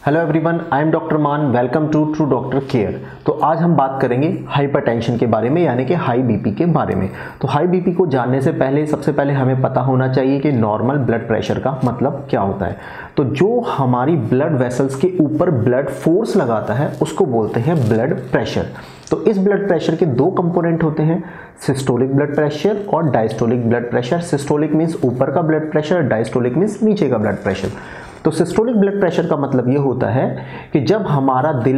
Hello everyone, I am doctor Maan. Welcome to true doctor care. तो आज हम बात करेंगे हाइपरटेंशन के बारे में, यानी कि हाई बीपी के बारे में। तो हाई बीपी को जानने से पहले सबसे पहले हमें पता होना चाहिए कि नॉर्मल ब्लड प्रेशर का मतलब क्या होता है। तो जो हमारी ब्लड वेसल्स के ऊपर ब्लड फोर्स लगाता है उसको बोलते हैं ब्लड प्रेशर। तो इस ब्लड प्रेशर के दो कंपोनेंट होते हैं, सिस्टोलिक ब्लड प्रेशर और diastolic blood pressure. Systolic means ऊपर का ब्लड प्रेशर, डायस्टोलिक मीन्स नीचे का ब्लड प्रेशर। तो सिस्टोलिक ब्लड प्रेशर का मतलब ये होता है कि जब हमारा दिल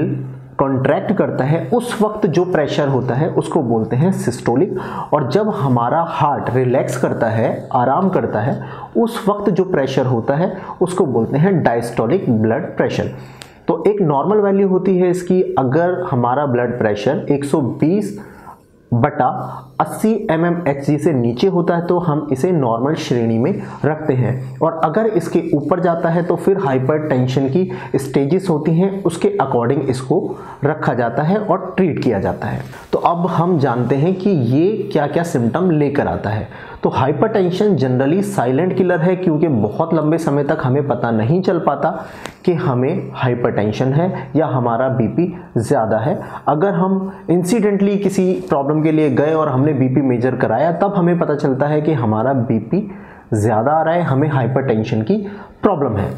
कॉन्ट्रैक्ट करता है उस वक्त जो प्रेशर होता है उसको बोलते हैं सिस्टोलिक, और जब हमारा हार्ट रिलैक्स करता है, आराम करता है, उस वक्त जो प्रेशर होता है उसको बोलते हैं डायस्टोलिक ब्लड प्रेशर। तो एक नॉर्मल वैल्यू होती है इसकी, अगर हमारा ब्लड प्रेशर 120/80 mmHg से नीचे होता है तो हम इसे नॉर्मल श्रेणी में रखते हैं, और अगर इसके ऊपर जाता है तो फिर हाइपरटेंशन की स्टेजेस होती हैं, उसके अकॉर्डिंग इसको रखा जाता है और ट्रीट किया जाता है। तो अब हम जानते हैं कि ये क्या क्या सिम्टम लेकर आता है। तो हाइपरटेंशन जनरली साइलेंट किलर है, क्योंकि बहुत लंबे समय तक हमें पता नहीं चल पाता कि हमें हाइपरटेंशन है या हमारा बीपी ज़्यादा है। अगर हम इंसिडेंटली किसी प्रॉब्लम के लिए गए और हमने बीपी मेजर कराया तब हमें पता चलता है कि हमारा बीपी ज़्यादा आ रहा है, हमें हाइपरटेंशन की प्रॉब्लम है।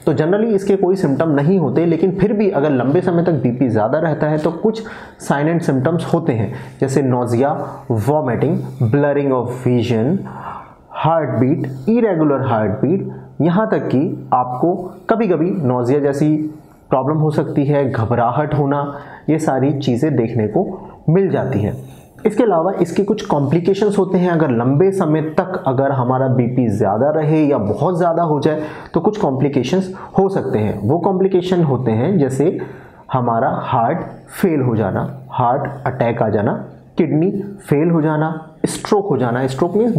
तो जनरली इसके कोई सिम्टम नहीं होते, लेकिन फिर भी अगर लंबे समय तक बीपी ज़्यादा रहता है तो कुछ साइन एंड सिम्टम्स होते हैं, जैसे nausea, vomiting, blurring of vision, heart beat, irregular heart beat, यहाँ तक कि आपको कभी कभी नोजिया जैसी प्रॉब्लम हो सकती है, घबराहट होना, ये सारी चीज़ें देखने को मिल जाती हैं। इसके अलावा इसके कुछ कॉम्प्लिकेशंस होते हैं। अगर लंबे समय तक अगर हमारा बीपी ज़्यादा रहे या बहुत ज़्यादा हो जाए तो कुछ कॉम्प्लिकेशंस हो सकते हैं। वो कॉम्प्लिकेशन होते हैं जैसे हमारा हार्ट फेल हो जाना, हार्ट अटैक आ जाना, किडनी फेल हो जाना, स्ट्रोक हो जाना। स्ट्रोक मीन्स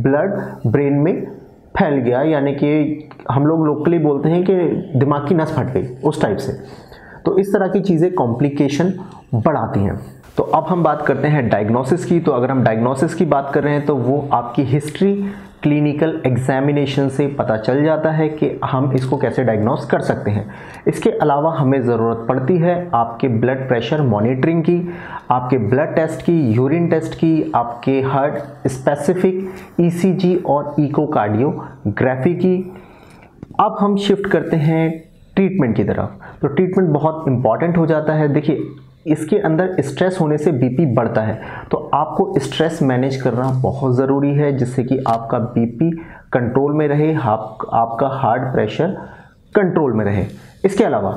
ब्लड ब्रेन में फैल गया, यानी कि हम लोग लोकली बोलते हैं कि दिमाग की नस फट गई, उस टाइप से। तो इस तरह की चीज़ें कॉम्प्लिकेशन बढ़ाती हैं। तो अब हम बात करते हैं डायग्नोसिस की। तो अगर हम डायग्नोसिस की बात कर रहे हैं तो वो आपकी हिस्ट्री, क्लिनिकल एग्जामिनेशन से पता चल जाता है कि हम इसको कैसे डायग्नोस कर सकते हैं। इसके अलावा हमें ज़रूरत पड़ती है आपके ब्लड प्रेशर मॉनिटरिंग की, आपके ब्लड टेस्ट की, यूरिन टेस्ट की, आपके हार्ट स्पेसिफिक ECG और इकोकार्डियोग्राफी की। अब हम शिफ्ट करते हैं ट्रीटमेंट की तरफ। तो ट्रीटमेंट बहुत इंपॉर्टेंट हो जाता है। देखिए, इसके अंदर स्ट्रेस होने से बीपी बढ़ता है, तो आपको स्ट्रेस मैनेज करना बहुत ज़रूरी है, जिससे कि आपका बीपी कंट्रोल में रहे, आपका हार्ट प्रेशर कंट्रोल में रहे। इसके अलावा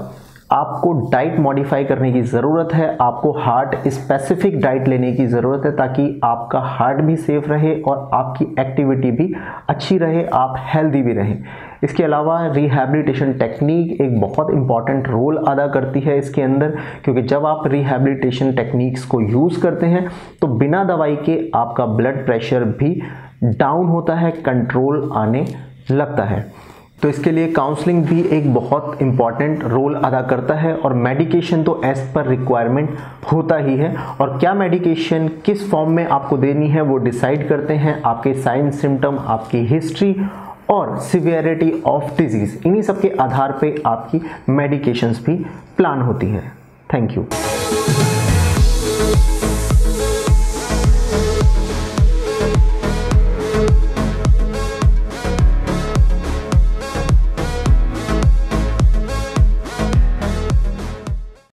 आपको डाइट मॉडिफाई करने की ज़रूरत है, आपको हार्ट स्पेसिफिक डाइट लेने की ज़रूरत है, ताकि आपका हार्ट भी सेफ रहे और आपकी एक्टिविटी भी अच्छी रहे, आप हेल्दी भी रहें। इसके अलावा रिहैबिलिटेशन टेक्निक एक बहुत इंपॉर्टेंट रोल अदा करती है इसके अंदर, क्योंकि जब आप रिहैबिलिटेशन टेक्निक्स को यूज़ करते हैं तो बिना दवाई के आपका ब्लड प्रेशर भी डाउन होता है, कंट्रोल आने लगता है। तो इसके लिए काउंसलिंग भी एक बहुत इंपॉर्टेंट रोल अदा करता है, और मेडिकेशन तो एज पर रिक्वायरमेंट होता ही है। और क्या मेडिकेशन किस फॉर्म में आपको देनी है वो डिसाइड करते हैं आपके साइन सिम्टम, आपकी हिस्ट्री और सिवियरिटी ऑफ डिजीज। इन्हीं सब के आधार पे आपकी मेडिकेशंस भी प्लान होती हैं। Thank you.